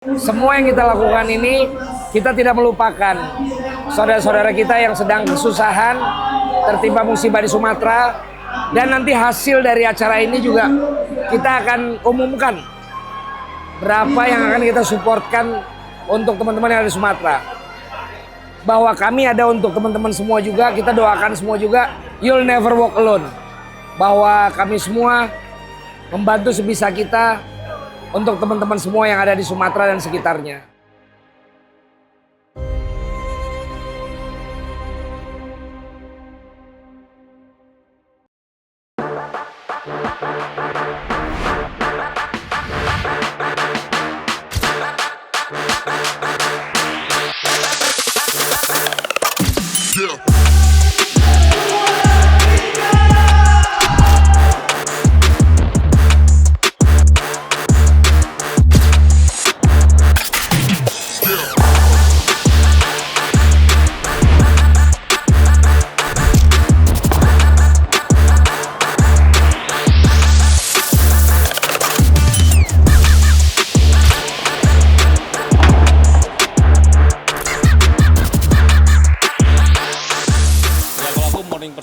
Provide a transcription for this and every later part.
Semua yang kita lakukan ini, kita tidak melupakan saudara-saudara kita yang sedang kesusahan, tertimpa musibah di Sumatera. Dan nanti hasil dari acara ini juga kita akan umumkan berapa yang akan kita supportkan untuk teman-teman yang ada di Sumatera. Bahwa kami ada untuk teman-teman semua juga, kita doakan semua juga, you'll never walk alone. Bahwa kami semua membantu sebisa kita untuk teman-teman semua yang ada di Sumatera dan sekitarnya.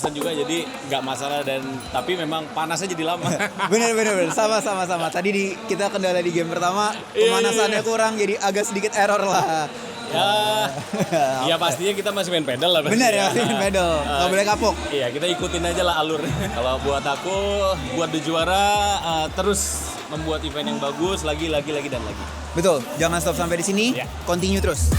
Juga jadi nggak masalah tapi memang panasnya jadi lama. bener sama tadi kita kendala di game pertama pemanasannya kurang jadi agak sedikit error lah ya pastinya kita masih main pedal lah. Bener ya, masih main pedal, nggak boleh kapok. Iya, kita ikutin aja lah alur. Kalau buat aku, buat di juara terus membuat event yang bagus lagi dan lagi. Betul, jangan stop sampai di sini, continue terus.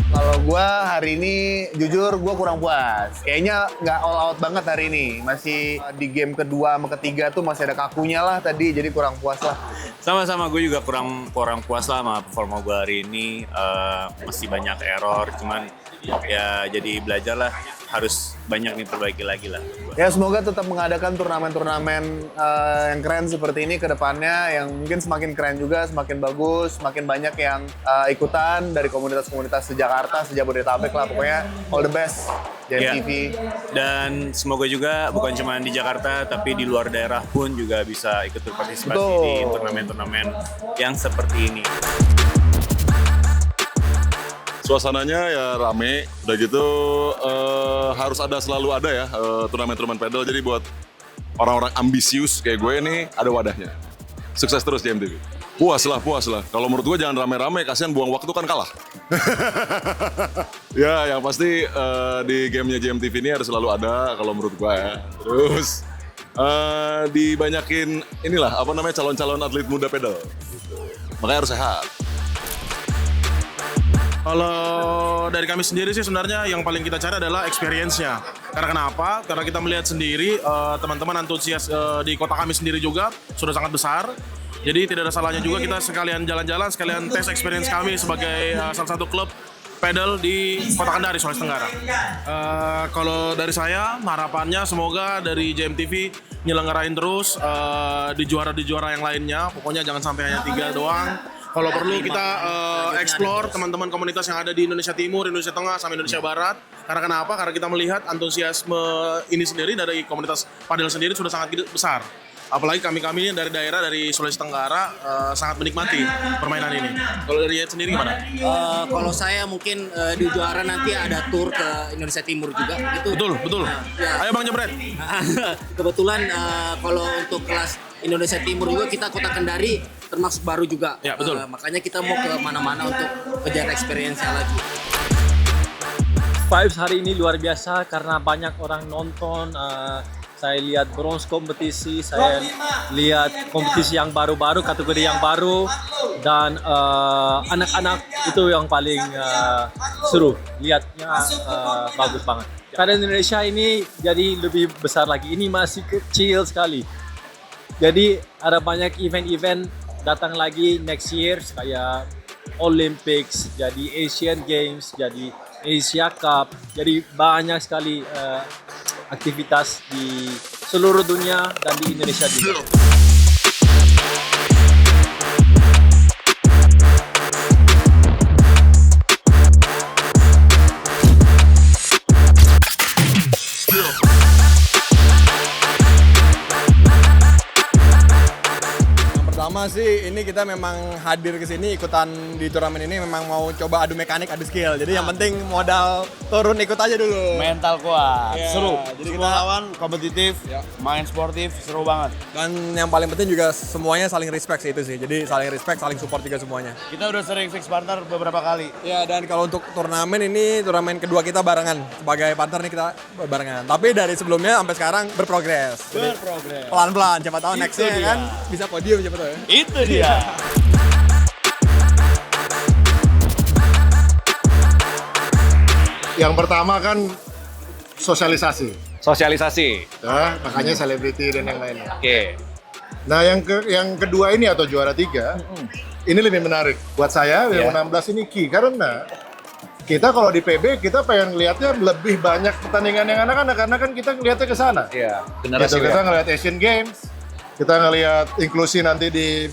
Kalau gue hari ini jujur gue kurang puas. Kayaknya nggak all out banget hari ini. Masih di game kedua sama ketiga tuh masih ada kakunya lah tadi, jadi kurang puas lah. Sama-sama, gue juga kurang puas lah sama performa gue hari ini. Masih banyak error, cuman ya jadi belajar lah. Harus banyak diperbaiki lagi lah. Ya semoga tetap mengadakan turnamen-turnamen yang keren seperti ini ke depannya, yang mungkin semakin keren juga, semakin bagus, semakin banyak yang ikutan dari komunitas-komunitas se-Jakarta, se-Jabodetabek lah, pokoknya all the best JMTV. Dan semoga juga bukan cuma di Jakarta, tapi di luar daerah pun juga bisa ikut berpartisipasi di turnamen-turnamen yang seperti ini. Suasananya ya rame, udah gitu harus selalu ada ya turnamen-turnamen pedal. Jadi buat orang-orang ambisius kayak gue ini ada wadahnya. Sukses terus JMTV. Puas lah. Kalau menurut gue jangan rame-rame, kasihan buang waktu kan kalah. Ya yang pasti di gamenya JMTV ini harus selalu ada kalau menurut gue ya. Terus dibanyakin calon-calon atlet muda pedal. Makanya harus sehat. Kalau dari kami sendiri sih sebenarnya yang paling kita cari adalah experience-nya. Karena kenapa? Karena kita melihat sendiri teman-teman antusias di kota kami sendiri juga sudah sangat besar. Jadi tidak ada salahnya juga kita sekalian jalan-jalan, sekalian tes experience kami sebagai salah satu klub pedal di Kota Kendari, Sulawesi Tenggara. Kalau dari saya, harapannya semoga dari JMTV nyelenggarain terus di juara yang lainnya. Pokoknya jangan sampai hanya 3 doang. Kalau perlu kita explore teman-teman komunitas yang ada di Indonesia Timur, Indonesia Tengah, sama Indonesia Barat. Karena kenapa? Karena kita melihat antusiasme ini sendiri dari komunitas padel sendiri sudah sangat besar. Apalagi kami dari daerah dari Sulawesi Tenggara sangat menikmati permainan ini. Kalau dari Yayat sendiri gimana? Kalau saya mungkin di juara nanti ada tour ke Indonesia Timur juga. Gitu. Betul. Ya. Ayo Bang Jebret. Kebetulan kalau untuk kelas Indonesia Timur juga kita Kota Kendari termasuk baru juga. Ya, betul. Makanya kita mau ke mana-mana untuk kejar experience-nya lagi. Vibes hari ini luar biasa karena banyak orang nonton. Saya lihat bronze kompetisi, saya lihat kompetisi yang baru-baru, kategori yang baru, dan anak-anak itu yang paling seru. Lihatnya bagus banget. Karena Indonesia ini jadi lebih besar lagi, ini masih kecil sekali. Jadi ada banyak event-event datang lagi next year, kayak Olympics, jadi Asian Games, jadi Asia Cup, jadi banyak sekali aktivitas di seluruh dunia dan di Indonesia juga. Yang pertama sih ini kita memang hadir ke sini ikutan di turnamen ini memang mau coba adu mekanik, adu skill. Jadi yang penting modal turun ikut aja dulu. Mental kuat, seru. Jadi Semua lawan kompetitif, main sportif, seru banget. Dan yang paling penting juga semuanya saling respect sih itu sih. Jadi saling respect, saling support juga semuanya. Kita udah sering fix partner beberapa kali. Ya, dan kalau untuk turnamen ini turnamen kedua kita barengan. Sebagai partner nih kita barengan. Tapi dari sebelumnya sampai sekarang berprogres. Pelan-pelan, siapa tahu next-nya kan bisa podium siapa tahu ya. Itu dia. Yang pertama kan sosialisasi. Sosialisasi. Nah, makanya selebriti dan yang lainnya. Oke. Nah, yang kedua ini atau juara 3, ini lebih menarik. Buat saya, yang 16 ini key. Karena kita kalau di PB, kita pengen lihatnya lebih banyak pertandingan yang anak-anak. Karena kan kita ngeliatnya ke sana. Iya, Gitu, kita ngeliat Asian Games, kita ngeliat inklusi nanti di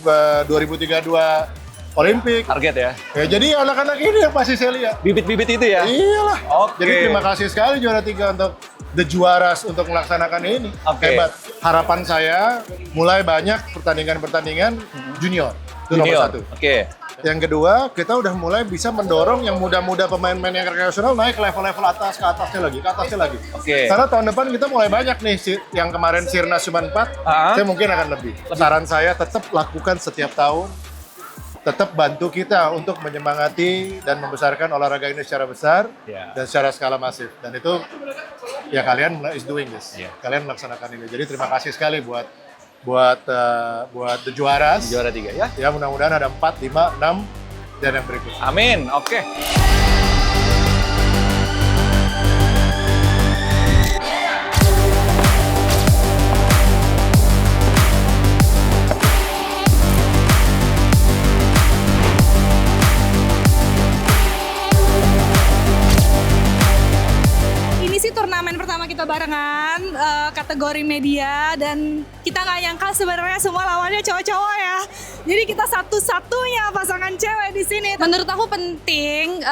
2032 Olimpik. Target ya. Ya, jadi anak-anak ini yang pasti saya lihat. Bibit-bibit itu ya? Iyalah. Oke. Jadi terima kasih sekali juara 3 untuk The Juaras untuk melaksanakan ini. Oke. Hebat. Harapan saya mulai banyak pertandingan-pertandingan junior. Itu nomor satu. Oke. Yang kedua, kita udah mulai bisa mendorong yang muda-muda pemain-pemain yang rekreasional naik ke level-level atas, ke atasnya lagi. Oke. Karena tahun depan kita mulai banyak nih, yang kemarin Sirnas cuma 4, saya mungkin akan lebih. Saran saya tetap lakukan setiap tahun, tetap bantu kita untuk menyemangati dan membesarkan olahraga ini secara besar dan secara skala masif. Dan itu ya kalian is doing this. Kalian melaksanakan ini. Jadi terima kasih sekali buat The Juaras. Juara 3 ya. Ya mudah-mudahan ada 4, 5, 6 dan yang berikutnya. Amin. Oke. Turnamen pertama kita barengan kategori media dan kita nggak nyangka sebenarnya semua lawannya cowok-cowok ya. Jadi kita satu-satunya pasangan cewek di sini. Menurut aku penting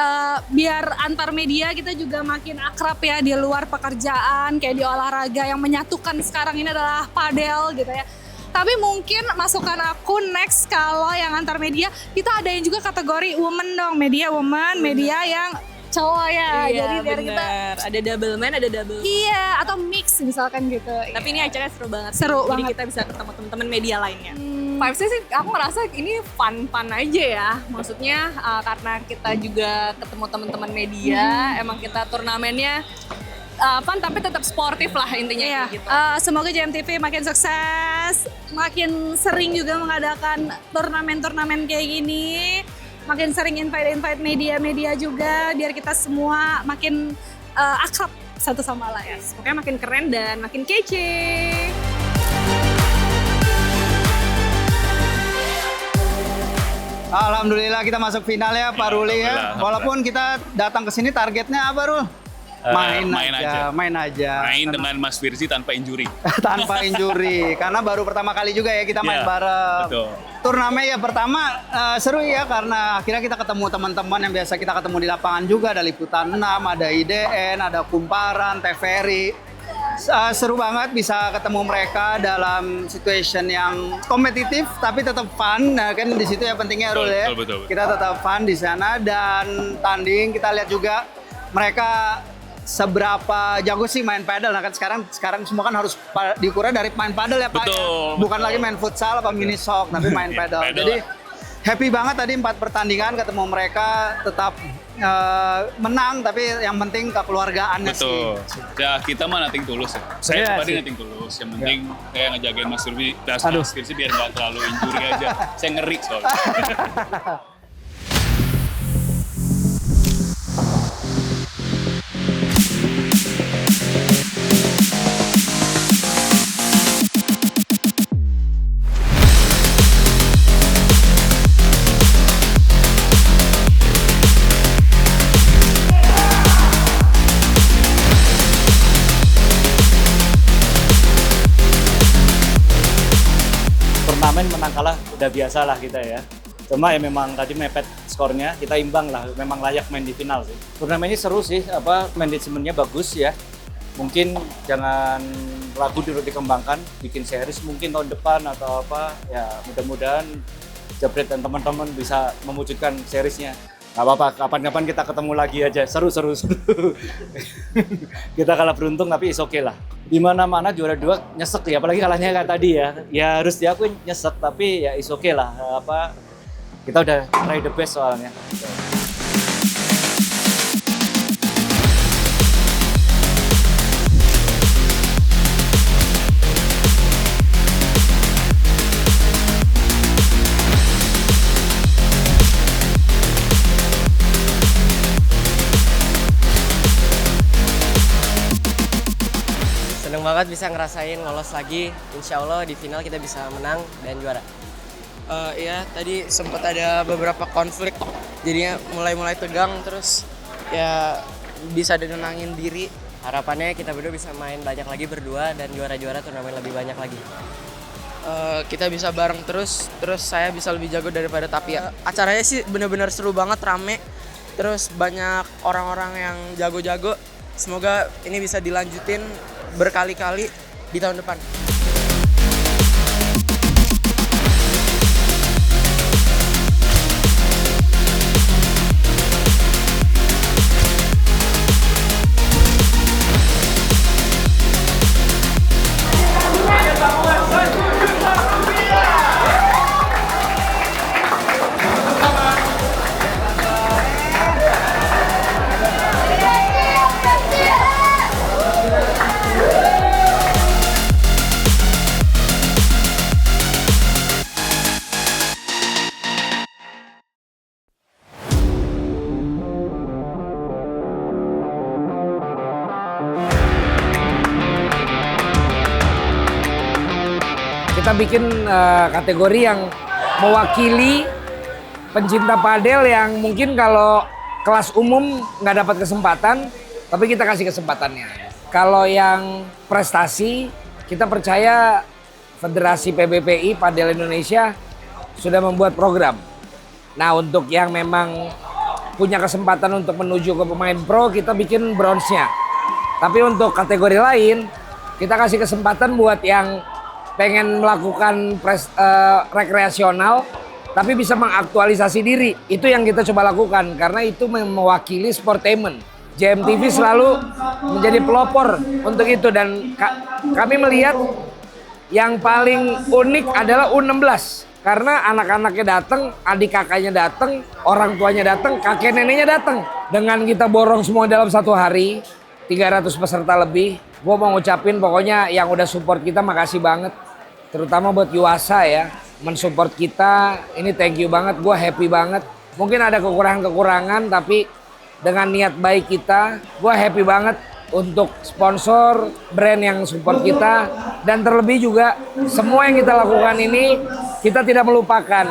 biar antar media kita juga makin akrab ya di luar pekerjaan kayak di olahraga yang menyatukan sekarang ini adalah padel gitu ya. Tapi mungkin masukan aku next kalau yang antar media kita adain juga kategori women dong, media woman, media yang cowok ya, iya, jadi biar kita ada double man, ada double. Iya, atau mix misalkan gitu. Tapi ini acaranya seru banget. Seru Jadi banget. kita bisa ketemu teman-teman media lainnya. Vibes-nya sih aku ngerasa ini fun aja ya. Maksudnya karena kita juga ketemu teman-teman media, emang kita turnamennya fun tapi tetap sportif lah intinya Iya. gitu. Semoga JMTV makin sukses, makin sering juga mengadakan turnamen-turnamen kayak gini. Makin sering invite media-media juga biar kita semua makin akrab satu sama lain. Pokoknya makin keren dan makin kece. Alhamdulillah kita masuk final ya Pak Ruli ya. Walaupun kita datang ke sini targetnya apa Rul? Main aja. Main dengan Mas Firzi tanpa injury. Tanpa injury. Karena baru pertama kali juga ya kita main bareng. Betul. Turnamen ya pertama seru ya karena akhirnya kita ketemu teman-teman yang biasa kita ketemu di lapangan juga. Ada Liputan 6, ada IDN, ada Kumparan, TVRI. Seru banget bisa ketemu mereka dalam situation yang kompetitif tapi tetap fun. Nah kan di situ ya pentingnya Rul ya. Betul. Kita tetap fun di sana dan tanding kita lihat juga mereka seberapa jago sih main padel. Nah kan sekarang semua kan harus diukurnya dari main padel ya Pak. Betul. Bukan lagi main futsal apa mini sok tapi main padel. Jadi happy banget tadi 4 pertandingan ketemu mereka tetap menang tapi yang penting kekeluargaannya sih. Ya kita mah nothing tulus ya. Saya pribadi nothing tulus. Yang penting kayak ngejagain Mas Firzi biar nggak terlalu injury aja. Saya ngeri soalnya. Turnamen menang kalah udah biasa lah kita ya. Cuma ya memang tadi mepet skornya, kita imbang lah, memang layak main di final sih. Turnamennya seru sih, manajemennya bagus ya. Mungkin jangan ragu dulu dikembangkan, bikin series mungkin tahun depan atau apa. Ya mudah-mudahan Jebret dan teman-teman bisa mewujudkan seriesnya. Gak apa-apa, kapan-kapan kita ketemu lagi aja. Seru. Kita kalah beruntung tapi is okay lah. Di mana-mana juara 2 nyesek ya, apalagi kalahnya kayak tadi ya. Ya harus diakui nyesek tapi ya is okay lah. Kita udah try the best soalnya. Seneng banget bisa ngerasain lolos lagi. Insya Allah di final kita bisa menang dan juara. Iya, tadi sempat ada beberapa konflik, jadinya mulai tegang, terus ya bisa nenangin diri. Harapannya kita berdua bisa main banyak lagi berdua dan juara-juara turnamen lebih banyak lagi. Kita bisa bareng terus saya bisa lebih jago daripada Tapia. Acaranya sih bener-bener seru banget, rame, terus banyak orang-orang yang jago-jago. Semoga ini bisa dilanjutin berkali-kali di tahun depan. Kita bikin kategori yang mewakili pencinta padel yang mungkin kalau kelas umum nggak dapat kesempatan, tapi kita kasih kesempatannya. Kalau yang prestasi, kita percaya Federasi PBPI Padel Indonesia sudah membuat program. Nah, untuk yang memang punya kesempatan untuk menuju ke pemain pro, kita bikin bronze-nya. Tapi untuk kategori lain, kita kasih kesempatan buat yang pengen melakukan rekreasional tapi bisa mengaktualisasi diri. Itu yang kita coba lakukan karena itu mewakili sportainment. JMTV selalu menjadi pelopor untuk itu dan kami melihat yang paling unik adalah U16 karena anak-anaknya datang, adik kakaknya datang, orang tuanya datang, kakek neneknya datang. Dengan kita borong semua dalam satu hari, 300 peserta lebih. Gue mau ngucapin pokoknya yang udah support kita makasih banget. Terutama buat Yuasa ya, mensupport kita. Ini thank you banget, gue happy banget. Mungkin ada kekurangan-kekurangan tapi dengan niat baik kita, gue happy banget untuk sponsor, brand yang support kita. Dan terlebih juga semua yang kita lakukan ini kita tidak melupakan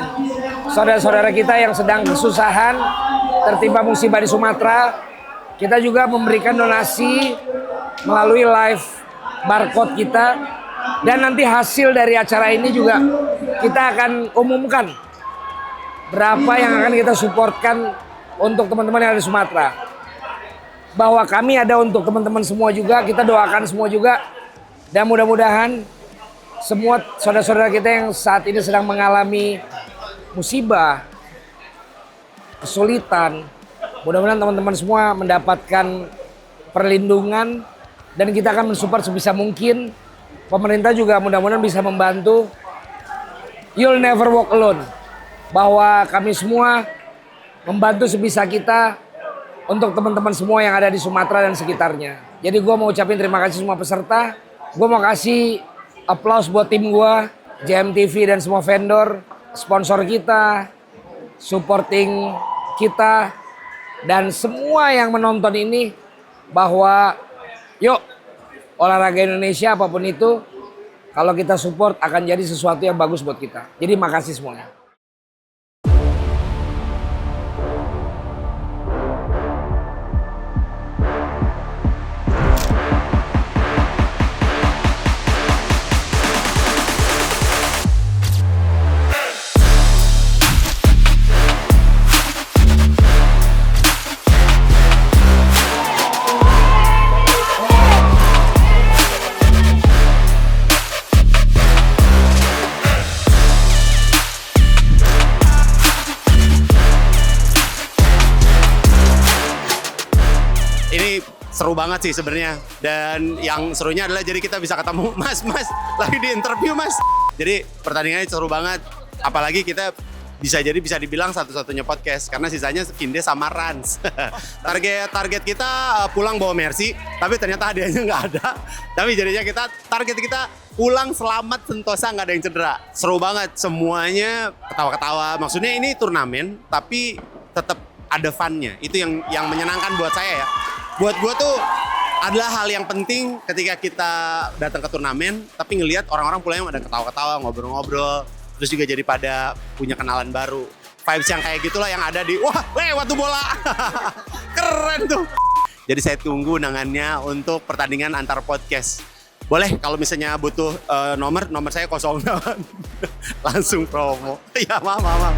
saudara-saudara kita yang sedang kesusahan, tertimpa musibah di Sumatera. Kita juga memberikan donasi melalui live barcode kita dan nanti hasil dari acara ini juga kita akan umumkan berapa yang akan kita supportkan untuk teman-teman yang ada di Sumatera. Bahwa kami ada untuk teman-teman semua juga, kita doakan semua juga dan mudah-mudahan semua saudara-saudara kita yang saat ini sedang mengalami musibah, kesulitan, mudah-mudahan teman-teman semua mendapatkan perlindungan dan kita akan mensupport sebisa mungkin. Pemerintah juga mudah-mudahan bisa membantu. You'll never walk alone. Bahwa kami semua membantu sebisa kita untuk teman-teman semua yang ada di Sumatera dan sekitarnya. Jadi gue mau ucapin terima kasih semua peserta. Gue mau kasih applause buat tim gue, JMTV dan semua vendor, sponsor kita, supporting kita, dan semua yang menonton ini bahwa yuk olahraga Indonesia apapun itu kalau kita support akan jadi sesuatu yang bagus buat kita. Jadi makasih semuanya. seru banget sih sebenarnya. Dan yang serunya adalah jadi kita bisa ketemu Mas lagi di interview Mas. Jadi pertandingannya seru banget. Apalagi kita bisa dibilang satu-satunya podcast karena sisanya Vinde sama Rans. target kita pulang bawa Mercy, tapi ternyata hadiahnya nggak ada. Tapi jadinya target kita pulang selamat sentosa, nggak ada yang cedera. Seru banget, semuanya ketawa-ketawa. Maksudnya ini turnamen, tapi tetap ada fun-nya. Itu yang menyenangkan buat saya ya. Buat gue tuh adalah hal yang penting ketika kita datang ke turnamen, tapi ngelihat orang-orang pulangnya ada ketawa-ketawa, ngobrol-ngobrol. Terus juga jadi pada punya kenalan baru. Vibes yang kayak gitulah yang ada di, wah lewat tuh bola. Keren tuh. Jadi saya tunggu undangannya untuk pertandingan antar podcast. Boleh kalau misalnya butuh nomor saya 08. Langsung promo. Ya maaf.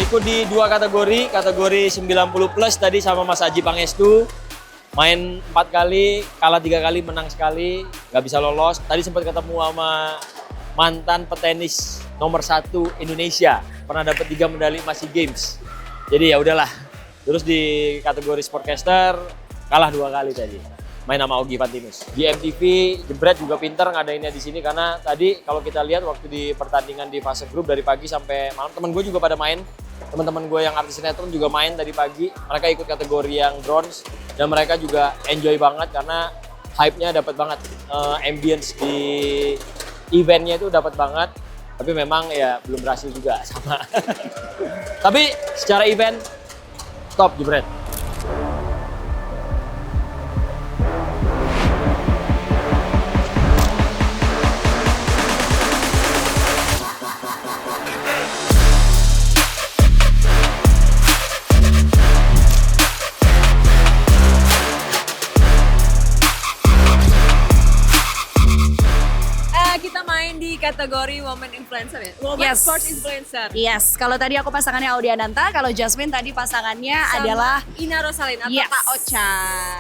Ikut di 2 kategori 90 plus tadi sama Mas Aji Pangestu. Main 4 kali, kalah 3 kali, menang sekali, nggak bisa lolos. Tadi sempat ketemu sama mantan petenis nomor 1 Indonesia, pernah dapat 3 medali emas SEA Games. Jadi ya udahlah. Terus di kategori sportcaster kalah 2 kali tadi. Main sama Ogi Fantinus. Di MTV, Jebret juga pinter ngadainnya di sini karena tadi kalau kita lihat waktu di pertandingan di fase grup dari pagi sampai malam, temen gue juga pada main. Teman-teman gue yang artis sinetron juga main tadi pagi. Mereka ikut kategori yang bronze dan mereka juga enjoy banget karena hype-nya dapat banget. Ambience di eventnya itu dapat banget. Tapi memang ya belum berhasil juga sama. Tapi secara event top Jebret. Kategori Women Influencer ya? Women Sports Influencer. Yes, kalau tadi aku pasangannya Audia Nanta, kalau Jasmine tadi pasangannya sama adalah Ina Rosalina atau yes. Kak Ocha.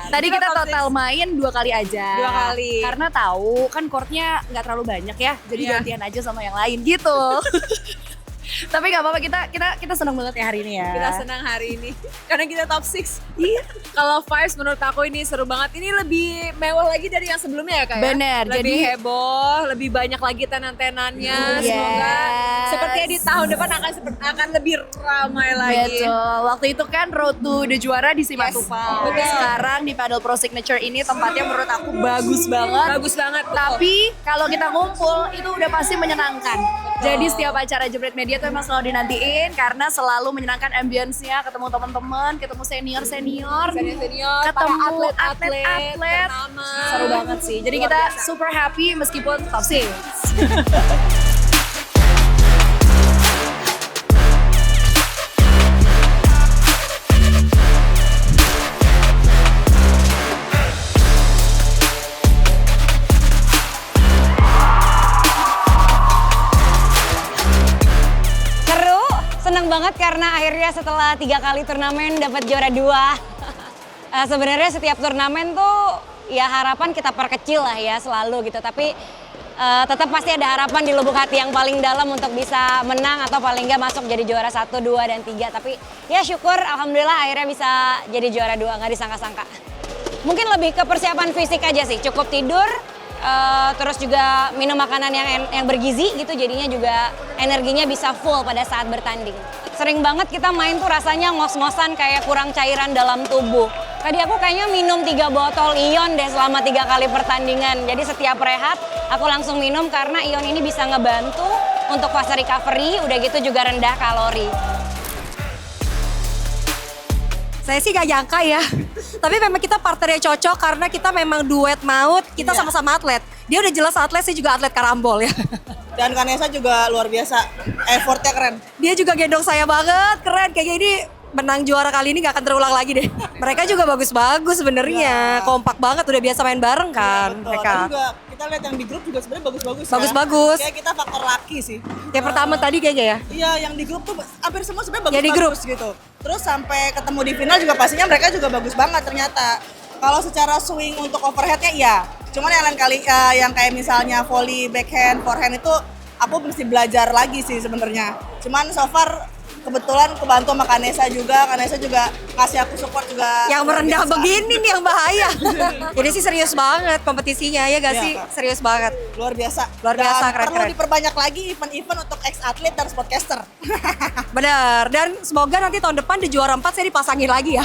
Tadi kita total main 2 kali aja. 2 kali. Karena tahu kan courtnya nggak terlalu banyak ya, jadi gantian aja sama yang lain gitu. Tapi nggak apa-apa, kita senang banget ya hari ini ya. Kita senang hari ini karena kita top 6. Iya. Kalau vibes menurut aku ini seru banget. Ini lebih mewah lagi dari yang sebelumnya ya Kak? Bener. Lebih heboh, lebih banyak lagi tenan-tenannya. Semoga sepertinya di tahun depan akan lebih ramai lagi. Betul. Waktu itu kan Road to the Juara di Simatupang. Betul. Sekarang di Paddle Pro Signature ini tempatnya menurut aku bagus banget. Bagus banget. Tapi kalau kita ngumpul itu udah pasti menyenangkan. Jadi setiap acara Jebret Media tuh emang selalu dinantiin karena selalu menyenangkan ambience-nya, ketemu teman-teman, ketemu senior-senior, ketemu atlet-atlet, seru banget sih. Jadi kita super happy meskipun top 6. Senang banget karena akhirnya setelah 3 kali turnamen dapat juara 2. Sebenarnya setiap turnamen tuh ya harapan kita perkecil lah ya selalu gitu. Tapi tetap pasti ada harapan di lubuk hati yang paling dalam untuk bisa menang atau paling nggak masuk jadi juara 1, 2, dan 3. Tapi ya syukur alhamdulillah akhirnya bisa jadi juara 2, nggak disangka-sangka. Mungkin lebih ke persiapan fisik aja sih, cukup tidur. Terus juga minum makanan yang bergizi gitu, jadinya juga energinya bisa full pada saat bertanding. Sering banget kita main tuh rasanya ngos-ngosan kayak kurang cairan dalam tubuh. Tadi aku kayaknya minum 3 botol ion deh selama 3 kali pertandingan. Jadi setiap rehat aku langsung minum karena ion ini bisa ngebantu untuk fase recovery, udah gitu juga rendah kalori. Saya sih gak nyangka ya, tapi memang kita partnernya cocok karena kita memang duet maut, kita sama-sama atlet. Dia udah jelas atlet, saya juga atlet karambol ya. Dan Kanesa juga luar biasa, effortnya keren. Dia juga gendong saya banget, keren. Kayaknya ini menang juara kali ini gak akan terulang lagi deh. Mereka juga bagus-bagus sebenarnya, kompak banget, udah biasa main bareng kan mereka. Tadi juga kita lihat yang di grup juga sebenarnya bagus-bagus. Bagus-bagus. Kayak kita faktor laki sih. Yang pertama tadi kayaknya ya. Iya, yang di grup tuh hampir semua sebenarnya Ya, di grup. bagus-bagus gitu. Terus sampai ketemu di final juga pastinya mereka juga bagus banget ternyata. Kalau secara swing untuk overheadnya iya. Cuman yang lain kali yang kayak misalnya volley, backhand, forehand itu aku mesti belajar lagi sih sebenarnya. Cuman so far kebetulan kebantu sama Kanesa juga ngasih aku support juga. Yang merendah biasa. begini nih yang bahaya. Jadi sih serius banget kompetisinya ya gak Iya, sih? Kak. Serius banget. Luar biasa. Luar biasa, Dan keren-keren. perlu diperbanyak lagi event-event untuk ex-atlet dan sportcaster. Benar, dan semoga nanti tahun depan di juara 4 saya dipasangin lagi ya.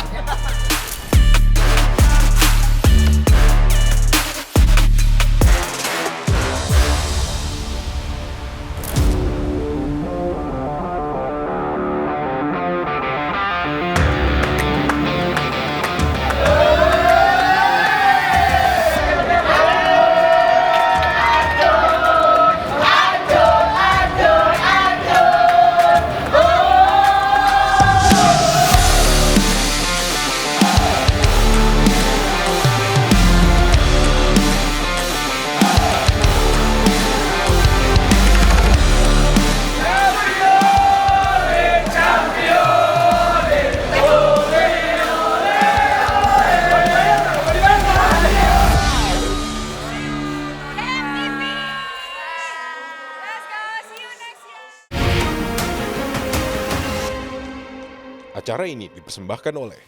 Acara ini dipersembahkan oleh